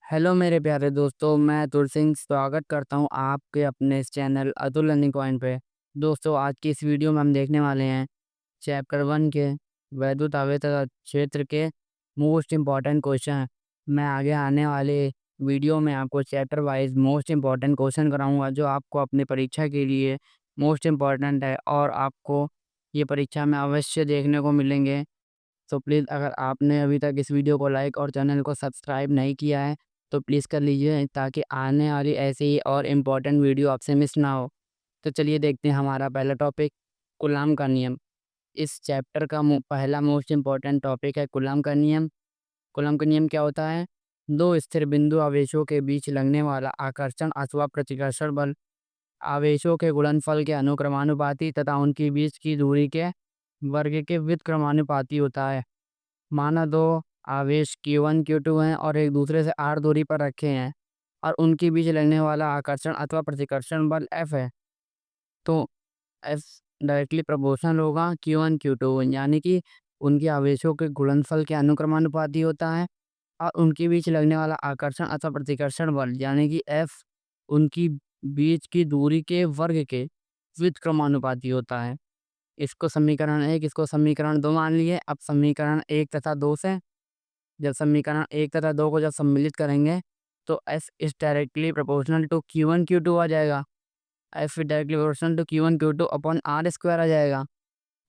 Hello मेरे प्यारे दोस्तों, मैं अतुल सिंह स्वागत करता हूं आपके अपने इस चैनल अतुल लर्निंग पॉइंट पे। दोस्तों, आज की इस वीडियो में हम देखने वाले हैं चैप्टर 1 के वैद्युत आवेश क्षेत्र के मोस्ट इम्पॉर्टेंट क्वेश्चन। मैं आगे आने वाले वीडियो में आपको chapter wise most important question कराऊंगा जो आपको अपनी परीक्षा के लिए मोस्ट इम्पॉर्टेंट है और आपको ये परीक्षा में अवश्य देखने को मिलेंगे। तो प्लीज़, अगर आपने अभी तक इस वीडियो को लाइक और चैनल को सब्सक्राइब नहीं किया है तो प्लीज़ कर लीजिए ताकि आने वाली ऐसे ही और इम्पोर्टेंट वीडियो आपसे मिस ना हो। तो चलिए देखते हैं हमारा पहला टॉपिक, कूलाम का नियम। इस चैप्टर का पहला मोस्ट इम्पॉर्टेंट टॉपिक है कूलाम का नियम। कूलाम का नियम क्या होता है? दो स्थिर बिंदु आवेशों के बीच लगने वाला आकर्षण अथवा प्रतिकर्षण बल आवेशों के गुणनफल के अनुक्रमानुपाती तथा उनके बीच की दूरी के वर्ग के व्युत्क्रमानुपाती होता है। माना दो आवेश Q1 Q2 हैं और एक दूसरे से r दूरी पर रखे हैं और उनके बीच लगने वाला आकर्षण अथवा प्रतिकर्षण बल F है। तो F डायरेक्टली प्रोपोर्शनल होगा Q1 Q2, यानी कि उनके आवेशों के गुणनफल के अनुक्रमानुपाती होता है और उनके बीच लगने वाला आकर्षण अथवा प्रतिकर्षण बल यानी कि F उनकी बीच की दूरी के वर्ग के व्युत्क्रमानुपाती होता है। इसको समीकरण 1, इसको समीकरण 2 मान लिए। अब समीकरण 1 तथा 2 से जब समीकरण 1 तथा 2 को जब सम्मिलित करेंगे तो S is directly proportional to Q1 Q2 आ जाएगा। F is directly proportional to Q1 Q2 upon R square आ जाएगा।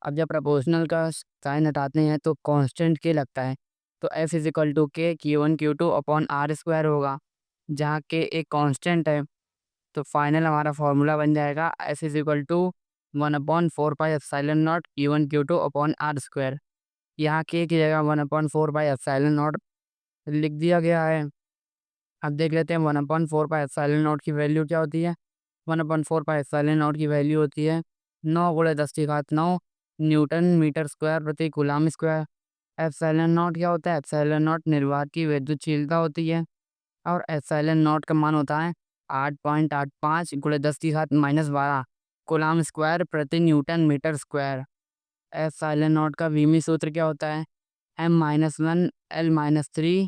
अब जब प्रोपोर्शनल का साइन हटाते हैं तो कांस्टेंट के लगता है, तो एफ इज इक्वल टू के Q1 Q2 upon R square होगा, जहाँ के एक कांस्टेंट है। तो फाइनल हमारा फॉर्मूला बन जाएगा F is equal to 1/4 pi epsilon naught Q1 Q2 upon R square. यहाँ के की जगह 1/4 पाई एप्सिलॉन नॉट लिख दिया गया है। अब देख लेते हैं 1/4 पाई एप्सिलॉन नॉट की वैल्यू क्या होती है। 1/4 पाई एप्सिलॉन नॉट की वैल्यू होती है 9 × 10⁻⁹ न्यूटन मीटर स्क्वायर प्रति कूलाम स्क्वायर। एप्सिलॉन नॉट क्या होता है? एप्सिलॉन नॉट निर्वात की विद्युतशीलता होती है और एप्सिलॉन नॉट का मान होता है 8.85 × 10⁻12 कूलाम स्क्वायर प्रति newton metre square. Epsilon naught का विमी सूत्र क्या होता है? M-1 L-3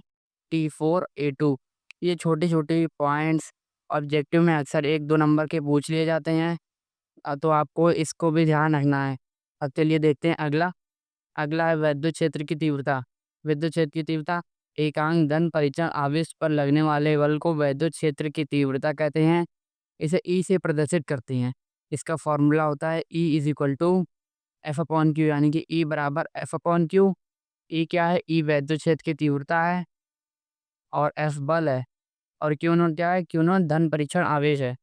T4A2। ये छोटी छोटी पॉइंट्स ऑब्जेक्टिव में अक्सर 1-2 नंबर के पूछ लिए जाते हैं। तो आपको इसको भी ध्यान रखना है। अब चलिए देखते हैं अगला। अगला है विद्युत क्षेत्र की तीव्रता। विद्युत क्षेत्र की तीव्रता एकांक धन परिचय आवेश पर लगने वाले बल को विद्युत क्षेत्र की तीव्रता कहते हैं। इसे ई से प्रदर्शित करते हैं। इसका फॉर्मूला होता है E is equal to F upon Q, यानी कि ई बराबर एफ अपॉन क्यू। ई क्या है? ई वैद्युत क्षेत्र की तीव्रता है और एफ बल है और क्यू नॉट क्या है? क्यू नॉट धन परीक्षण आवेश है।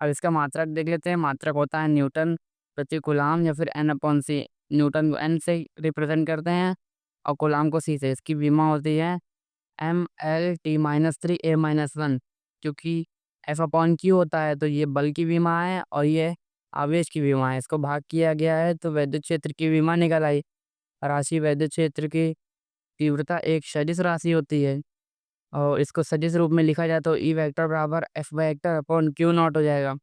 अब इसका मात्रक देख लेते हैं। मात्रक होता है न्यूटन प्रति कूलाम या फिर एन अपॉन सी। न्यूटन को एन से रिप्रेजेंट करते हैं और कूलाम को सी से। इसकी विमा होती है M-L-T-3A-1, क्योंकि एफ अपॉन क्यू होता है तो ये बल की विमा है और ये आवेश की विमा है। इसको भाग किया गया है तो विद्युत क्षेत्र की विमा निकल आई। राशि विद्युत क्षेत्र की तीव्रता एक सदिश राशि होती है और इसको सदिश रूप में लिखा जाए तो ई वेक्टर बराबर F vector upon Q not हो जाएगा।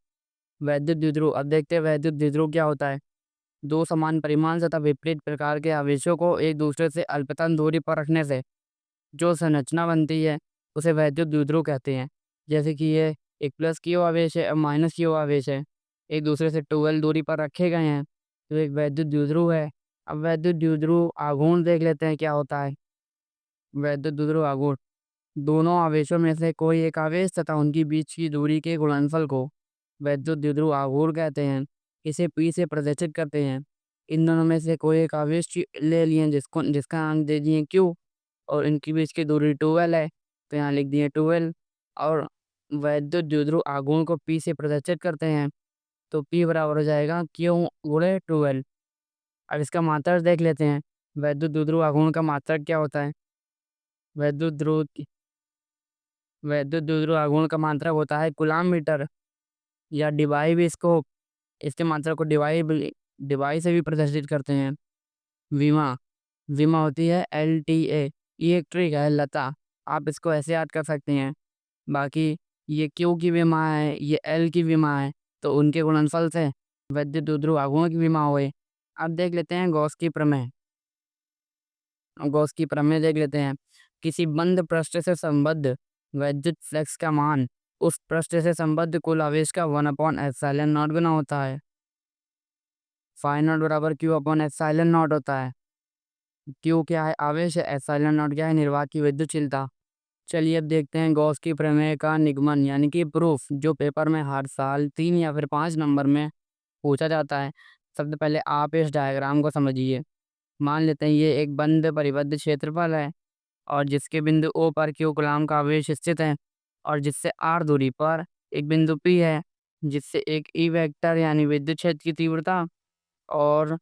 वैद्युत द्विध्रुव। अब देखते हैं वैद्युत द्विध्रुव क्या होता है। दो समान परिमाण तथा विपरीत प्रकार के आवेशों को एक दूसरे से अल्पतन दूरी पर रखने से जो संरचना बनती है उसे वैद्युत द्विध्रुव कहते हैं। जैसे कि ये एक प्लस क्यू आवेश है और माइनस क्यू आवेश है, एक दूसरे से 12 दूरी पर रखे गए हैं, तो एक वैद्युत द्विध्रुव है। अब वैद्युत द्विध्रुव आघूर्ण देख लेते हैं क्या होता है। वैद्युत द्विध्रुव आघूर्ण दोनों आवेशों में से कोई एक आवेश तथा उनकी बीच की दूरी के गुणनफल को वैद्युत द्विध्रुव आघूर्ण कहते हैं। इसे पी से प्रदर्शित करते हैं। इन दोनों में से कोई एक आवेश ले लिए जिसका अंक दे दिए क्यू और इनके बीच की दूरी 12 है, तो यहाँ लिख दिए 12 और वैद्युत द्विध्रुव आघूर्ण को पी से प्रदर्शित करते हैं तो पी बराबर हो जाएगा क्यू गुणे 12। अब इसका मात्रक देख लेते हैं। वैद्युत द्विध्रुव आघूर्ण का मात्रक क्या होता है? वैद्युत ध्रुव वैद्युत द्विध्रुव आघूर्ण का मात्रक होता है कूलाम मीटर, या डिवाई भी इसको इसके मात्रक को डिवाई से भी प्रदर्शित करते हैं। विमा विमा होती है LTA। ये एक ट्रिक है लता, आप इसको ऐसे याद कर सकते हैं। बाकी ये क्यू की विमा है, ये एल की विमा है, तो उनके गुणनफल से वैद्युत द्विध्रुव आघूर्ण की विमा हुए। अब देख लेते हैं गॉस की प्रमेय। गॉस की प्रमेय देख लेते हैं। किसी बंद पृष्ठ से संबद्ध वैद्युत फ्लक्स का मान उस पृष्ठ से संबद्ध कुल आवेश का 1/ε0 गुना होता है। फाई नॉट बराबर क्यू अपॉन एप्सिलॉन नॉट होता है। क्यू क्या है? आवेश है। एप्सिलॉन नॉट क्या है? निर्वात की विद्युतशीलता। चलिए अब देखते हैं गॉस की प्रमेय का निगमन यानी कि प्रूफ, जो पेपर में हर साल 3 या फिर 5 नंबर में पूछा जाता है। सबसे पहले आप इस डायग्राम को समझिए। मान लेते हैं ये एक बंद परिबद्ध क्षेत्रफल है और जिसके बिंदु ओ पर क्यू कूलम्ब का आवेश स्थित है और जिससे आर दूरी पर एक बिंदु पी है, जिससे एक ई वेक्टर यानी विद्युत क्षेत्र की तीव्रता और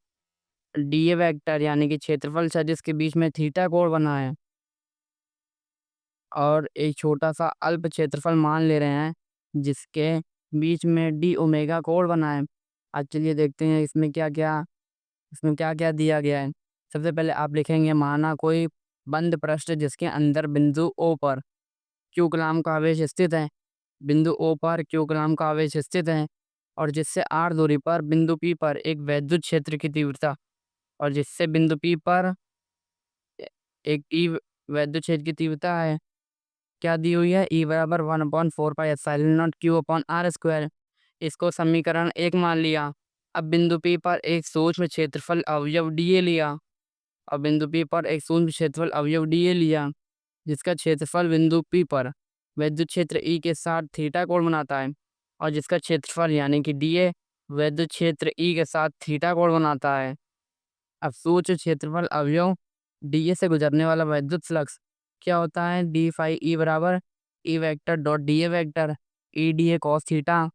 डी ए वेक्टर यानी कि क्षेत्रफल सदिश के बीच में थीटा कोण बना है और एक छोटा सा अल्प क्षेत्रफल मान ले रहे हैं जिसके बीच में डी ओमेगा कोण बना है। आज चलिए देखते हैं इसमें क्या क्या दिया गया है। सबसे पहले आप लिखेंगे, माना कोई बंद पृष्ठ जिसके अंदर बिंदु ओ पर क्यू कूलम्ब का आवेश स्थित है, बिंदु ओ पर क्यू कूलम्ब का आवेश स्थित है और जिससे आर दूरी पर बिंदु पी पर एक वैद्युत क्षेत्र की तीव्रता और जिससे बिंदु पी पर एक ई वैद्युत क्षेत्र की तीव्रता है। क्या दी हुई है? ई बराबर 1/4πε0 क्यू अपॉन आर स्क्वायर। इसको समीकरण 1 मान लिया। अब बिंदु पी पर एक सूक्ष्म क्षेत्रफल अवयव डीए लिया और बिंदु पी पर एक सूक्ष्म क्षेत्रफल अवयव डीए लिया जिसका क्षेत्रफल बिंदु पी पर विद्युत क्षेत्र ई के साथ थीटा कोण बनाता है और जिसका क्षेत्रफल यानी कि डीए विद्युत क्षेत्र ई के साथ थीटा कोण बनाता है। अब सूक्ष्म क्षेत्रफल अवयव डीए से गुजरने वाला विद्युत फ्लक्स क्या होता है? डी फाई ई बराबर E vector dot D A vector E D A cos theta.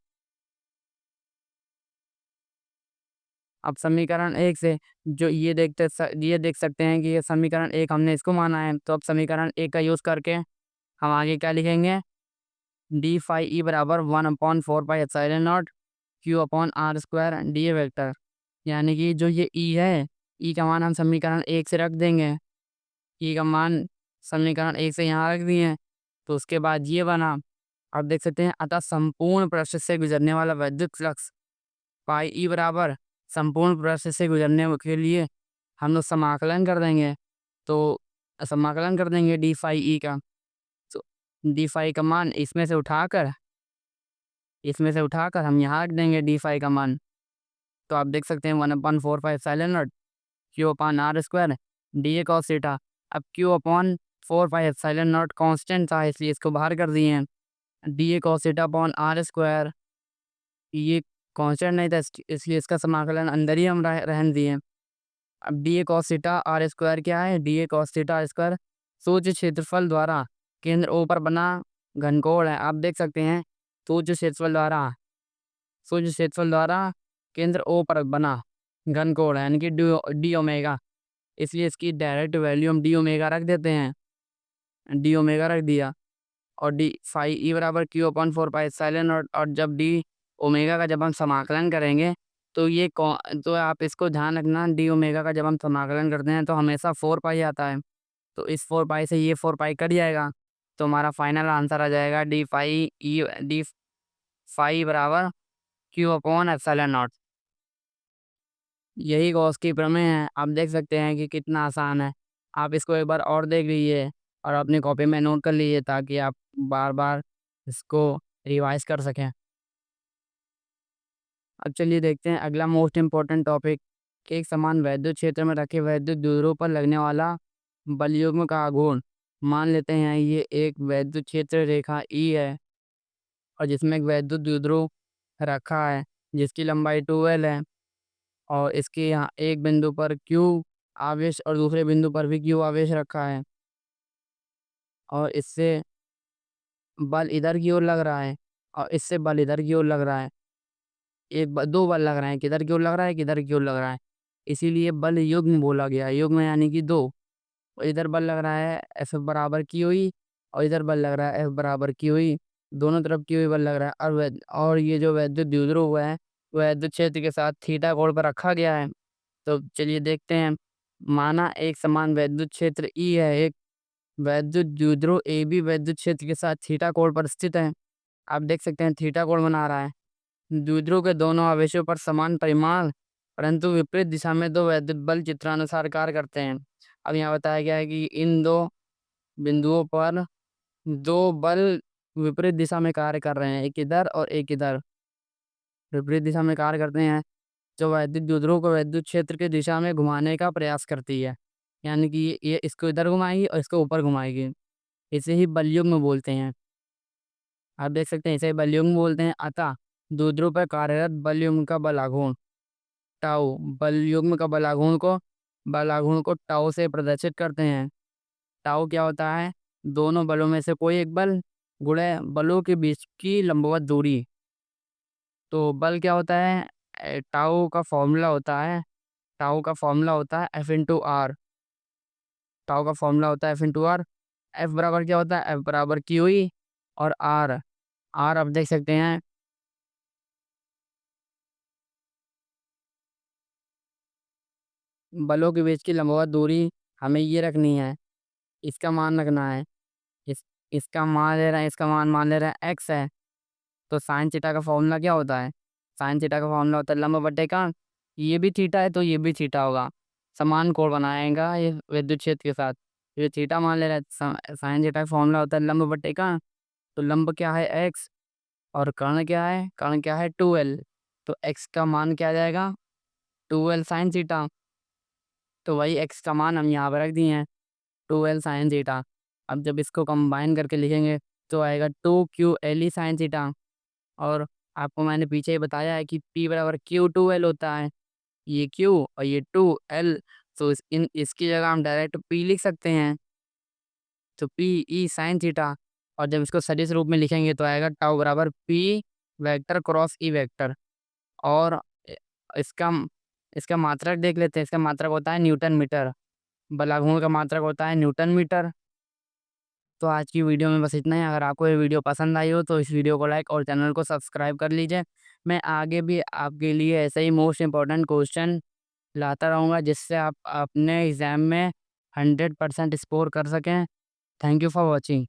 अब समीकरण 1 से जो ये देख सकते हैं कि ये समीकरण 1 हमने इसको माना है, तो अब समीकरण 1 का यूज़ करके हम आगे क्या लिखेंगे? डी फाई ई बराबर 1/4πε0 Q upon R square D A vector. यानी कि जो ये ई है, ई का मान हम समीकरण 1 से रख देंगे। ई का मान समीकरण 1 से यहाँ रख दिए, तो उसके बाद ये बना। आप देख सकते हैं, अतः संपूर्ण पृष्ठ से गुजरने वाला विद्युत फ्लक्स पाई ई बराबर संपूर्ण पृष्ठ से गुजरने के लिए हम लोग समाकलन कर देंगे। तो समाकलन कर देंगे डी फाई ई का। तो डी फाई का मान इसमें से उठाकर हम यहाँ रख देंगे डी फाई का मान। तो आप देख सकते हैं 1/4πε0 Q upon R square D A cos theta. अब क्यू अपॉन 4πε0 कांस्टेंट था इसलिए इसको बाहर कर दिए हैं। D A cos theta upon R square, ये कांस्टेंट नहीं था इसलिए इसका समाकलन अंदर ही हम रहने दिए। अब D A cos theta R square क्या है? D A cos theta R square सूक्ष्म क्षेत्रफल द्वारा केंद्र ओ पर बना घनकोण है। आप देख सकते हैं सूक्ष्म क्षेत्रफल द्वारा केंद्र ओ पर बना घनकोण है यानी कि डी ओमेगा। इसलिए इसकी डायरेक्ट वैल्यू हम डी ओमेगा रख देते हैं। डी ओमेगा रख दिया और डी फाई ई बराबर क्यू अपॉन 4πε और जब डी ओमेगा का जब हम समाकलन करेंगे तो तो आप इसको ध्यान रखना, डी ओमेगा का जब हम समाकलन करते हैं तो हमेशा 4 पाई आता है। तो इस 4 पाई से ये 4 पाई कट जाएगा, तो हमारा फाइनल आंसर आ जाएगा डी फाई बराबर क्यू अपॉन एप्सिलॉन नॉट। यही गॉस की प्रमेय है। आप देख सकते हैं कि कितना आसान है। आप इसको एक बार और देख लीजिए और अपनी कॉपी में नोट कर लीजिए ताकि आप बार बार इसको रिवाइज कर सकें। अब चलिए देखते हैं अगला मोस्ट इम्पोर्टेंट टॉपिक, कि एक समान वैद्युत क्षेत्र में रखे वैद्युत द्विध्रुव पर लगने वाला बल युग्म का आघूर्ण। मान लेते हैं ये एक वैद्युत क्षेत्र रेखा ई है और जिसमें एक वैद्युत द्विध्रुव रखा है जिसकी लंबाई 2L है और इसके यहाँ एक बिंदु पर Q आवेश और दूसरे बिंदु पर भी Q आवेश रखा है और इससे बल इधर की ओर लग रहा है और इससे बल इधर की ओर लग रहा है। दो बल लग रहे हैं, किधर की ओर लग रहा है, किधर की ओर लग रहा है, इसीलिए बल युग्म बोला गया। युग्म यानी कि दो। और इधर बल लग रहा है एफ बराबर की हुई और इधर बल लग रहा है एफ बराबर की हुई, दोनों तरफ की हुई बल लग रहा है। और ये जो वैद्युत द्विध्रुव हुआ है वैद्युत क्षेत्र के साथ थीटा कोण पर रखा गया है। तो चलिए देखते हैं। माना एक समान वैद्युत क्षेत्र ई है, एक वैद्युत द्विध्रुव ए भी वैद्युत क्षेत्र के साथ थीटा कोण पर स्थित है। आप देख सकते हैं थीटा कोण बना रहा है। द्विध्रुव के दोनों आवेशों पर समान परिमाण परंतु विपरीत दिशा में दो वैद्युत बल चित्रानुसार कार्य करते हैं। अब यहाँ बताया गया है कि इन दो बिंदुओं पर दो बल विपरीत दिशा में कार्य कर रहे हैं, एक इधर और एक इधर, विपरीत दिशा में कार्य करते हैं, जो वैद्युत द्विध्रुव को वैद्युत क्षेत्र की दिशा में घुमाने का प्रयास करती है। यानी कि ये इसको इधर घुमाएगी और इसको ऊपर घुमाएगी। इसे ही बलयुग्म बोलते हैं। आप देख सकते हैं, इसे बलयुग्म बोलते हैं। अतः द्विध्रुव पर कार्यरत बलयुग्म का बलाघूर्ण टाउ, बलयुग्म का बलाघूर्ण को टाउ से प्रदर्शित करते हैं। टाउ क्या होता है? दोनों बलों में से कोई एक बल गुणे बलों के बीच की लंबवत दूरी। तो बल क्या होता है? टाउ का फॉर्मूला होता है एफ इंटू आर। टाउ का फॉर्मूला होता है एफ इंटू आर। एफ बराबर क्या होता है? एफ बराबर क्यू ई। और आर, आर आप देख सकते हैं, बलों के बीच की लंबवत दूरी हमें ये रखनी है, इसका मान रखना है। इस इसका मान ले रहे हैं, इसका मान मान ले रहे हैं एक्स है। तो साइन थीटा का फॉर्मूला क्या होता है? साइन थीटा का फॉर्मूला होता है लंब बटे का, ये भी थीटा है तो ये भी थीटा होगा। समान कोण बनाएगा ये विद्युत क्षेत्र के साथ। ये थीटा मान ले रहा है, साइन थीटा का फॉर्मूला होता है लंब बटे का। तो लंब क्या है? एक्स। और कर्ण क्या है? कर्ण क्या है? 2l। तो एक्स का मान क्या आ जाएगा? 2l sine theta. तो वही एक्स का मान हम यहाँ पर रख दिए हैं, 2l साइन थीटा। अब जब इसको कंबाइन करके लिखेंगे तो आएगा 2q l साइन थीटा। और आपको मैंने पीछे ही बताया है कि P बराबर Q2L होता है। ये Q और ये 2L, तो इसकी जगह हम डायरेक्ट P लिख सकते हैं। तो P साइन थीटा। और जब इसको सदिश रूप में लिखेंगे तो आएगा टाउ बराबर P vector cross E vector. और इसका इसका मात्रक देख लेते हैं। इसका मात्रक होता है न्यूटन मीटर। बलाघूर्ण का मात्रक होता है न्यूटन मीटर। तो आज की वीडियो में बस इतना ही। अगर आपको ये वीडियो पसंद आई हो तो इस वीडियो को लाइक और चैनल को सब्सक्राइब कर लीजिए। मैं आगे भी आपके लिए ऐसे ही मोस्ट इम्पोर्टेंट क्वेश्चन लाता रहूँगा, जिससे आप अपने एग्ज़ाम में 100% स्कोर कर सकें। Thank you for watching.